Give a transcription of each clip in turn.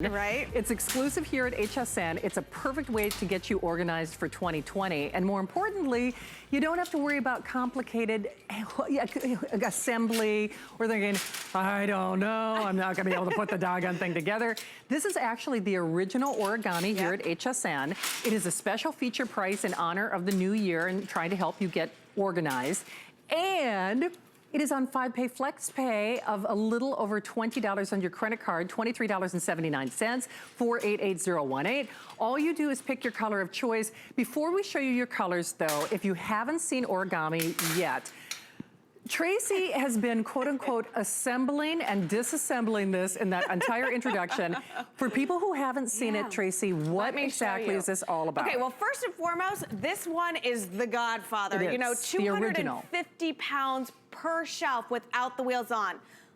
Right? It's exclusive here at HSN. It's a perfect way to get you organized for 2020. And more importantly, you don't have to worry about complicated assembly or thinking, I don't know, I'm not gonna be able to put the doggone thing together. This is actually the original origami here at HSN. It is a special feature price in honor of the new year and trying to help you get organized. And it is on 5-pay flex pay of a little over $20 on your credit card, $23.79, 488018. All you do is pick your color of choice. Before we show you your colors though, if you haven't seen origami yet, Tracy has been, quote unquote, assembling and disassembling this in that entire introduction. For people who haven't seen it, Tracy, what exactly is this all about? Okay, well, first and foremost, this one is the godfather. You know, 250 pounds per shelf without the wheels on.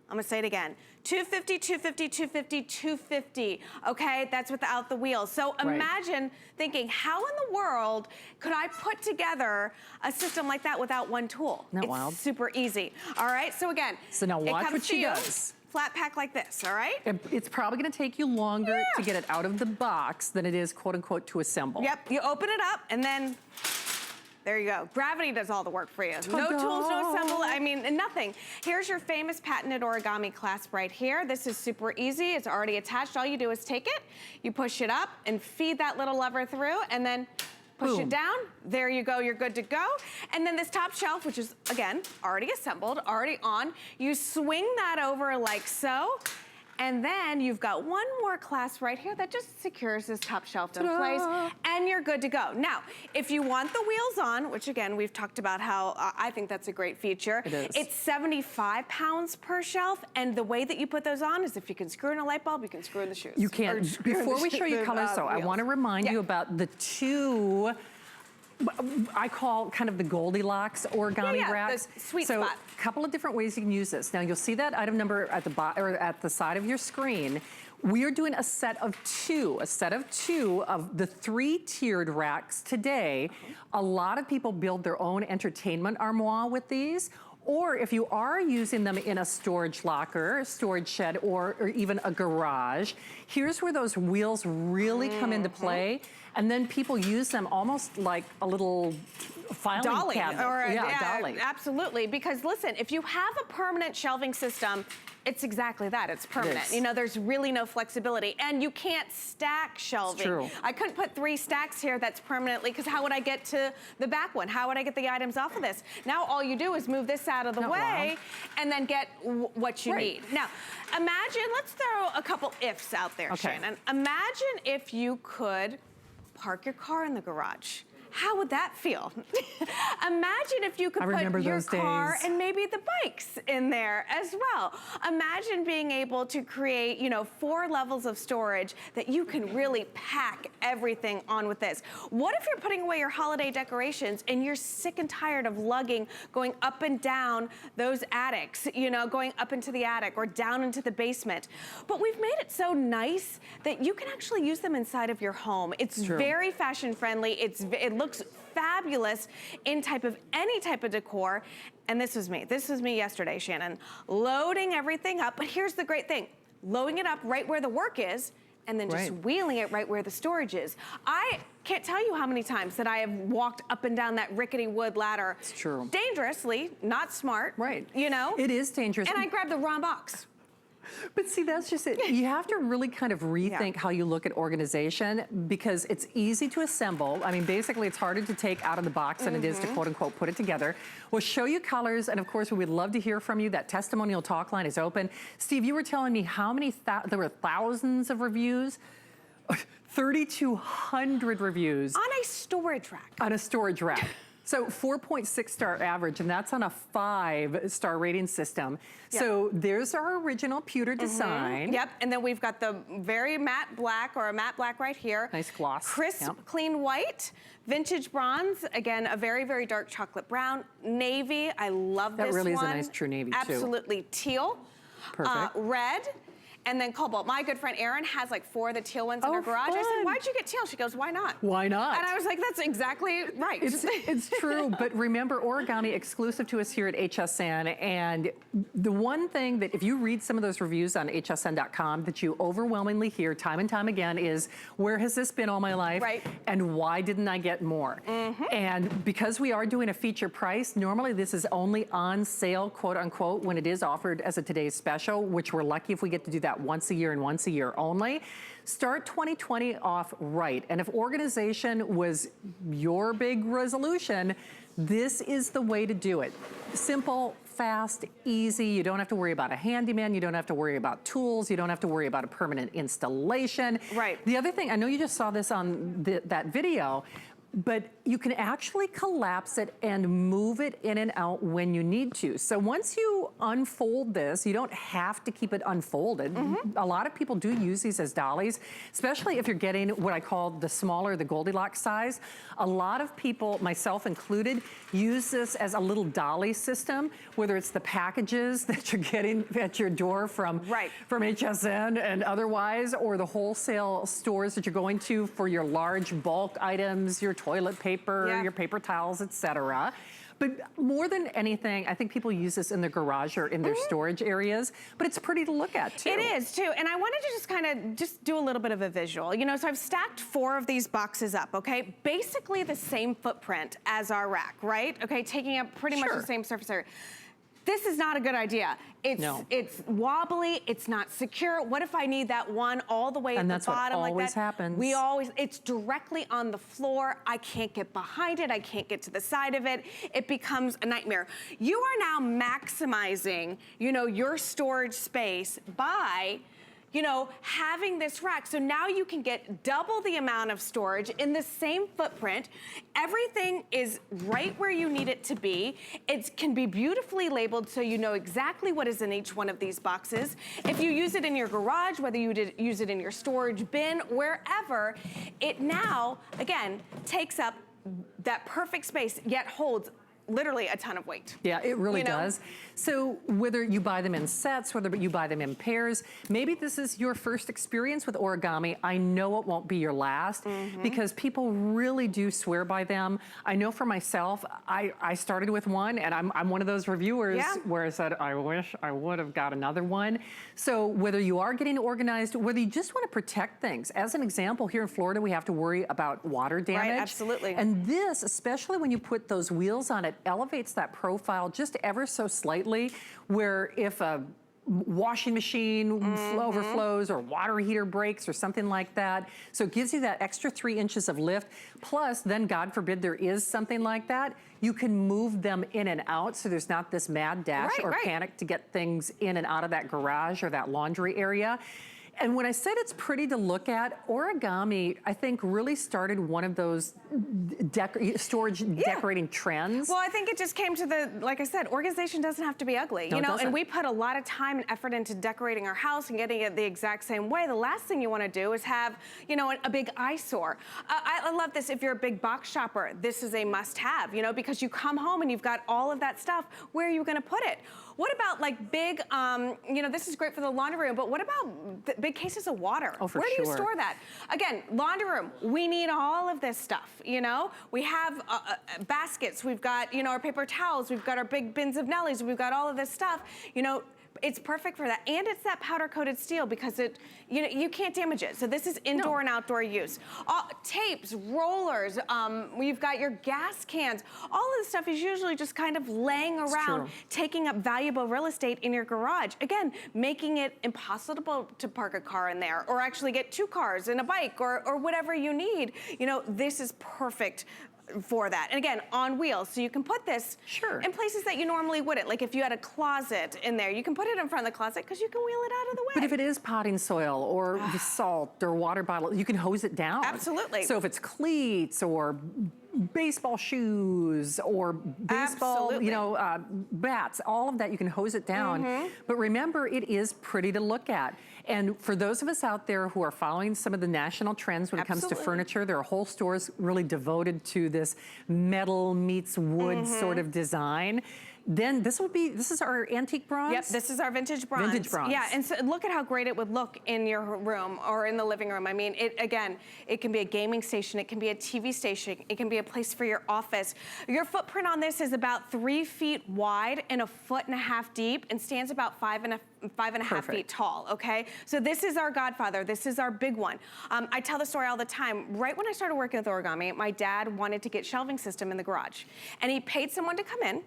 I'm gonna say it again. 250, 250, 250, 250, okay? That's without the wheels. So imagine thinking, how in the world could I put together a system like that without one tool? Isn't that wild? It's super easy, all right? So again, so now watch what she does. Flat pack like this, all right? It's probably gonna take you longer to get it out of the box than it is, quote unquote, to assemble. Yep, you open it up and then there you go. Gravity does all the work for you. No tools, no assembly, I mean, nothing. Here's your famous patented origami clasp right here. This is super easy. It's already attached. All you do is take it, you push it up and feed that little lever through and then push it down. There you go, you're good to go. And then this top shelf, which is, again, already assembled, already on, you swing that over like so. And then you've got one more clasp right here that just secures this top shelf in place, and you're good to go. Now, if you want the wheels on, which again, we've talked about how I think that's a great feature. It is. It's 75 pounds per shelf, and the way that you put those on is if you can screw in a light bulb, you can screw in the shoes. You can. Before we show you colors though, I want to remind you about the two I call kind of the Goldilocks origami racks. The sweet so spot. A couple of different ways you can use this. Now you'll see that item number at the bottom or at the side of your screen. We are doing a set of two of the 3-tiered racks today. A lot of people build their own entertainment armoire with these. Or if you are using them in a storage locker, a storage shed, or even a garage, here's where those wheels really come into play. And then people use them almost like a little filing cabinet. Or dolly. Absolutely, because listen, if you have a permanent shelving system, it's exactly that, it's permanent. You know, there's really no flexibility, and you can't stack shelving. It's true. I couldn't put 3 stacks here that's permanently, because how would I get to the back one? How would I get the items off of this? Now all you do is move this out of the way, and then get what you need. Now, imagine, let's throw a couple ifs out there, Shannon. Imagine if you could park your car in the garage. How would that feel? Imagine if you could put your car and maybe the bikes in there as well. Imagine being able to create, you know, 4 levels of storage that you can really pack everything on with this. What if you're putting away your holiday decorations and you're sick and tired of lugging, going up and down those attics, you know, going up into the attic or down into the basement. But we've made it so nice that you can actually use them inside of your home. It's very fashion friendly. It looks fabulous in any type of decor. And this was me yesterday, Shannon, loading everything up. But here's the great thing, loading it up right where the work is and then just wheeling it right where the storage is. I can't tell you how many times that I have walked up and down that rickety wood ladder. It's true. Dangerously, not smart. Right. You know? It is dangerous. And I grabbed the wrong box. But see, that's just it. You have to really kind of rethink how you look at organization, because it's easy to assemble. I mean, basically, it's harder to take out of the box than it is to, quote unquote, put it together. We'll show you colors, and of course, we would love to hear from you. That testimonial talk line is open. Steve, you were telling me how many, there were thousands of reviews? 3,200 reviews. On a storage rack. On a storage rack. So 4.6-star average, and that's on a 5-star rating system. So there's our original pewter design. Yep, and then we've got the very matte black, or a matte black right here. Nice gloss. Crisp, clean white, vintage bronze, again, a very, very dark chocolate brown. Navy, I love this one. That really is a nice true navy, too. Absolutely. Teal. Perfect. Red. and then cobalt. My good friend Erin has like 4 of the teal ones in her garage. Fun. I said, why'd you get teal? She goes, why not? Why not? And I was like, that's exactly right. It's true, but remember, Origami exclusive to us here at HSN, and the one thing that if you read some of those reviews on hsn.com that you overwhelmingly hear time and time again is, where has this been all my life? Right. And why didn't I get more? And because we are doing a feature price, normally this is only on sale, quote unquote, when it is offered as a today's special, which we're lucky if we get to do that once a year and once a year only. Start 2020 off right. And if organization was your big resolution, this is the way to do it. Simple, fast, easy. You don't have to worry about a handyman. You don't have to worry about tools. You don't have to worry about a permanent installation. Right. The other thing, I know you just saw this on that video, but you can actually collapse it and move it in and out when you need to. So once you unfold this, you don't have to keep it unfolded. A lot of people do use these as dollies, especially if you're getting what I call the smaller, the Goldilocks size. A lot of people, myself included, use this as a little dolly system, whether it's the packages that you're getting at your door from HSN and otherwise, or the wholesale stores that you're going to for your large bulk items, your toilet paper, your paper towels, etc. But more than anything, I think people use this in their garage or in their storage areas, but it's pretty to look at too. It is too, and I wanted to just kind of just do a little bit of a visual. You know, so I've stacked 4 of these boxes up, okay? Basically the same footprint as our rack, right? Okay, taking up pretty much the same surface area. This is not a good idea. It's wobbly, it's not secure. What if I need that one all the way at the bottom like that? And that's what always happens. It's directly on the floor. I can't get behind it. I can't get to the side of it. It becomes a nightmare. You are now maximizing, you know, your storage space by, you know, having this rack. So now you can get double the amount of storage in the same footprint. Everything is right where you need it to be. It can be beautifully labeled so you know exactly what is in each one of these boxes. If you use it in your garage, whether you use it in your storage bin, wherever, it now, again, takes up that perfect space, yet holds literally a ton of weight. Yeah, it really does. So whether you buy them in sets, whether you buy them in pairs, maybe this is your first experience with Origami. I know it won't be your last because people really do swear by them. I know for myself, I started with one and I'm one of those reviewers where I said, I wish I would have got another one. So whether you are getting organized, whether you just want to protect things, as an example, here in Florida, we have to worry about water damage. Right, absolutely. And this, especially when you put those wheels on it, elevates that profile just ever so slightly, where if a washing machine overflows or water heater breaks or something like that. So it gives you that extra 3 inches of lift. Plus, then God forbid there is something like that, you can move them in and out so there's not this mad dash or panic to get things in and out of that garage or that laundry area. And when I said it's pretty to look at, Origami, I think, really started one of those storage decorating trends. Well, I think it just came to the, like I said, organization doesn't have to be ugly. No, you know, it doesn't. and we put a lot of time and effort into decorating our house and getting it the exact same way. The last thing you want to do is have, you know, a big eyesore. I love this. If you're a big box shopper, this is a must-have, you know, because you come home and you've got all of that stuff. Where are you going to put it? What about like big, you know, this is great for the laundry room, but what about big cases of water? Oh, for Where do sure. you store that? Again, laundry room, we need all of this stuff, you know? We have baskets, we've got, you know, our paper towels, we've got our big bins of Nellies, we've got all of this stuff, you know, it's perfect for that. And it's that powder coated steel because it, you know, you can't damage it. So this is indoor and outdoor use. Tapes, rollers, we've got your gas cans. All of this stuff is usually just kind of laying around, taking up valuable real estate in your garage. Again, making it impossible to park a car in there or actually get 2 cars and a bike or whatever you need. You know, this is perfect for that. And again, on wheels. So you can put this in places that you normally wouldn't. Like if you had a closet in there, you can put it in front of the closet because you can wheel it out of the way. But if it is potting soil or the salt or water bottle, you can hose it down. Absolutely. So if it's cleats or baseball shoes or baseball, you know, bats, all of that, you can hose it down. But remember, it is pretty to look at. And for those of us out there who are following some of the national trends when it comes to furniture, there are whole stores really devoted to this metal meets wood sort of design. Then this is our antique bronze? Yep, this is our vintage bronze. Vintage bronze. Yeah, and so look at how great it would look in your room or in the living room. I mean, again, it can be a gaming station, it can be a TV station, it can be a place for your office. Your footprint on this is about 3 feet wide and 1.5 feet deep and stands about 5.5 feet tall, okay? So this is our godfather, this is our big one. I tell the story all the time. Right when I started working with Origami, my dad wanted to get shelving system in the garage. And he paid someone to come in,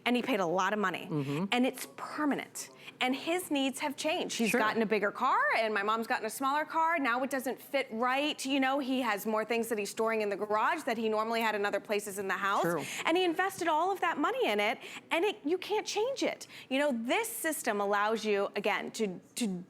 and he paid a lot of money, and it's permanent. And his needs have changed. He's gotten a bigger car, and my mom's gotten a smaller car. Now it doesn't fit right. You know, he has more things that he's storing in the garage that he normally had in other places in the house. And he invested all of that money in it, and you can't change it. You know, this system allows you, again, to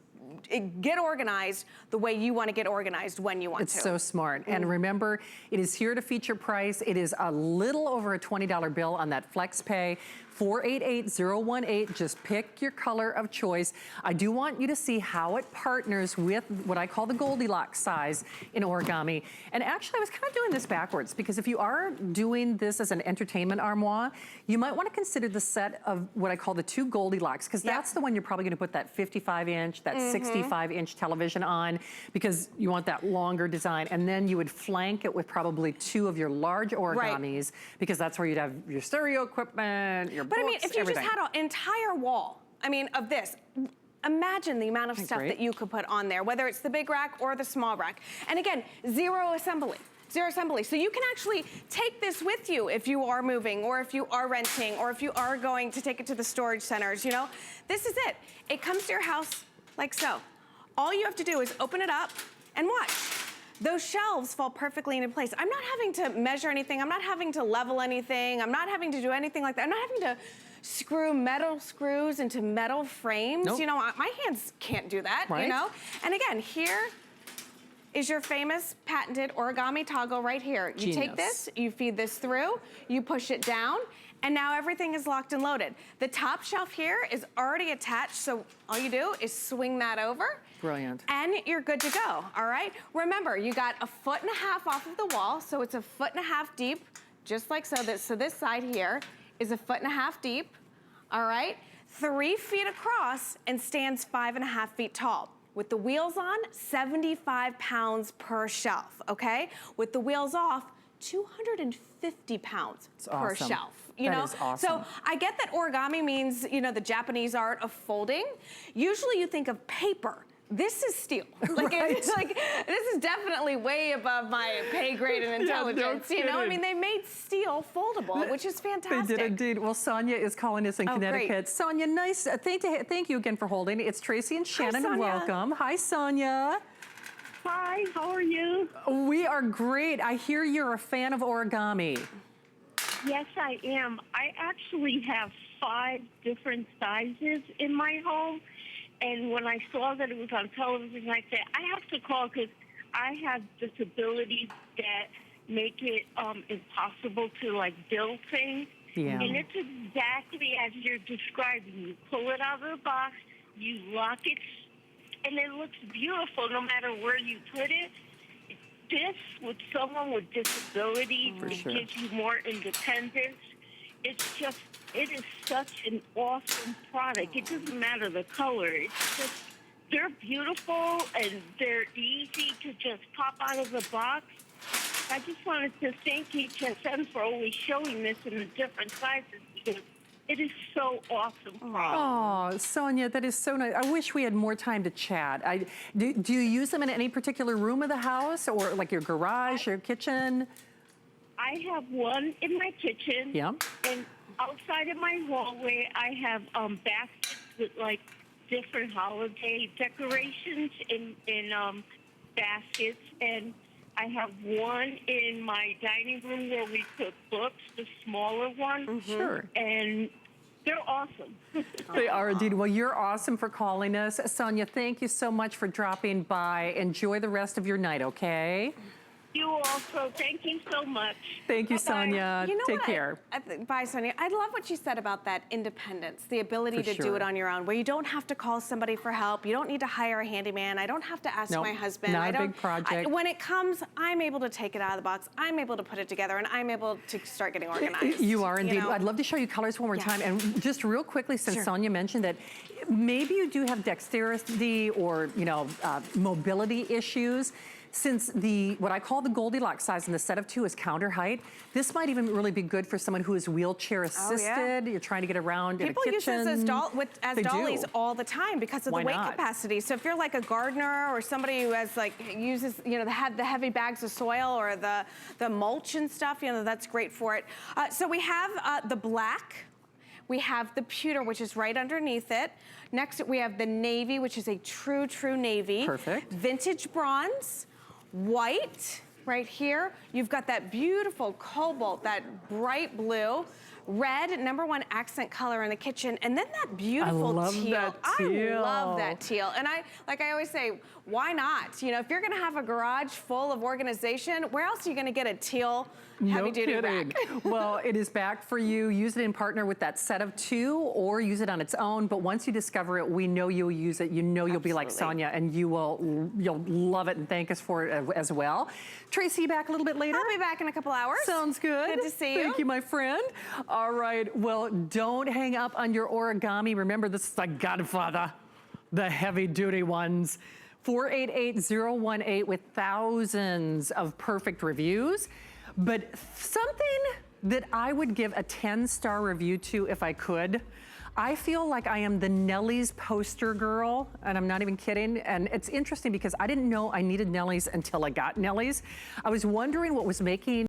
get organized the way you want to get organized when you want to. It's so smart. And remember, it is here to feature price. It is a little over a $20 bill on that flex pay. 488018. Just pick your color of choice. I do want you to see how it partners with what I call the Goldilocks size in Origami. And actually, I was kind of doing this backwards because if you are doing this as an entertainment armoire, you might want to consider the set of what I call the 2 Goldilocks, because that's the one you're probably going to put that 55-inch, that 65-inch television on, because you want that longer design. And then you would flank it with probably 2 of your large Origamis, because that's where you'd have your stereo equipment, your But books, I mean, if you everything. just had an entire wall, I mean, of this, imagine the amount of stuff that you could put on there, whether it's the big rack or the small rack. And again, zero assembly. So you can actually take this with you if you are moving, or if you are renting, or if you are going to take it to the storage centers, you know? This is it. It comes to your house like so. All you have to do is open it up and watch. Those shelves fall perfectly into place. I'm not having to measure anything. I'm not having to level anything. I'm not having to do anything like that. I'm not having to screw metal screws into metal frames. You know, my hands can't do that, you know? And again, here is your famous patented Origami toggle right here. You take this, you feed this through, you push it down, and now everything is locked and loaded. The top shelf here is already attached, so all you do is swing that over. Brilliant. And you're good to go, all right? Remember, you got 1.5 feet off of the wall, so it's 1.5 feet deep, just like so. So this side here is 1.5 feet deep, all right? 3 feet across and stands 5.5 feet tall. With the wheels on, 75 pounds per shelf, okay? With the wheels off, 250 pounds per shelf. You know? That is awesome. So I get that origami means, you know, the Japanese art of folding. Usually you think of paper. This is steel. Like, it's like, this is definitely way above my pay grade and intelligence. You know, I mean, they made steel foldable, which is fantastic. They did indeed. Well, Sonia is calling us in Connecticut. Great. Sonia, nice. Thank you again for holding. It's Tracy and Shannon, and welcome. Hi, Sonia. Hi, how are you? We are great. I hear you're a fan of origami. Yes, I am. I actually have 5 different sizes in my home. And when I saw that it was on television, I said, I have to call because I have disabilities that make it impossible to, like, build things. Yeah. And it's exactly as you're describing. You pull it out of the box, you lock it, and it looks beautiful no matter where you put it. This, with someone with disabilities, gives you more independence. It's just, it is such an awesome product. It doesn't matter the color. It's just, they're beautiful and they're easy to just pop out of the box. I just wanted to thank HSN for always showing this in the different sizes because it is so awesome. Oh, Sonia, that is so nice. I wish we had more time to chat. Do you use them in any particular room of the house or like your garage, your kitchen? I have one in my kitchen. Yeah. And outside of my hallway, I have baskets with like different holiday decorations in baskets. And I have one in my dining room where we put books, the smaller one. Sure. And they're awesome. They are indeed. Well, you're awesome for calling us. Sonia, thank you so much for dropping by. Enjoy the rest of your night, okay? You also. Thank you so much. Thank you, Bye-bye. Sonia. You know Take what care. Bye, Sonia. I love what you said about that independence, the ability For to do sure. it on your own, where you don't have to call somebody for help. You don't need to hire a handyman. I don't have to ask Nope, my husband. not I a don't, big project. when it comes, I'm able to take it out of the box. I'm able to put it together, and I'm able to start getting organized. You are indeed. know? I'd love to show you colors one more Yeah. time. And just real quickly, since Sure. Sonia mentioned that maybe you do have dexterity or, mobility issues. Since what I call the Goldilocks size in the set of 2 is counter height, this might even really be good for someone who is wheelchair assisted. You're trying to get around People in a use kitchen. this as They dollies do. all the time because of Why the weight not? capacity. So if you're like a gardener or somebody who has uses the heavy bags of soil or the mulch and stuff, that's great for it. So we have the black. We have the pewter, which is right underneath it. Next, we have the navy, which is a true navy. Perfect. Vintage bronze, white, right here. You've got that beautiful cobalt, that bright blue. Red, #1 accent color in the kitchen, and then that beautiful love teal. that teal. I love that teal. And I always say, why not? If you're gonna have a garage full of organization, where else are you gonna get a teal heavy-duty kidding. rack? Well, it is back for you. Use it in partner with that set of 2 or use it on its own. But once you discover it, we know you'll use it. You'll be like Absolutely. Sonia and you'll love it and thank us for it as well. Tracy, you back a little bit later? I'll be back in a couple hours. Sounds good. Good to see you. Thank you, my friend. All right, well, don't hang up on your origami. Remember, this is the Godfather, the heavy-duty ones. 488-018 with thousands of perfect reviews. But something that I would give a 10-star review to if I could, I feel like I am the Nellie's poster girl, and I'm not even kidding. And it's interesting because I didn't know I needed Nellie's until I got Nellie's. I was wondering what was making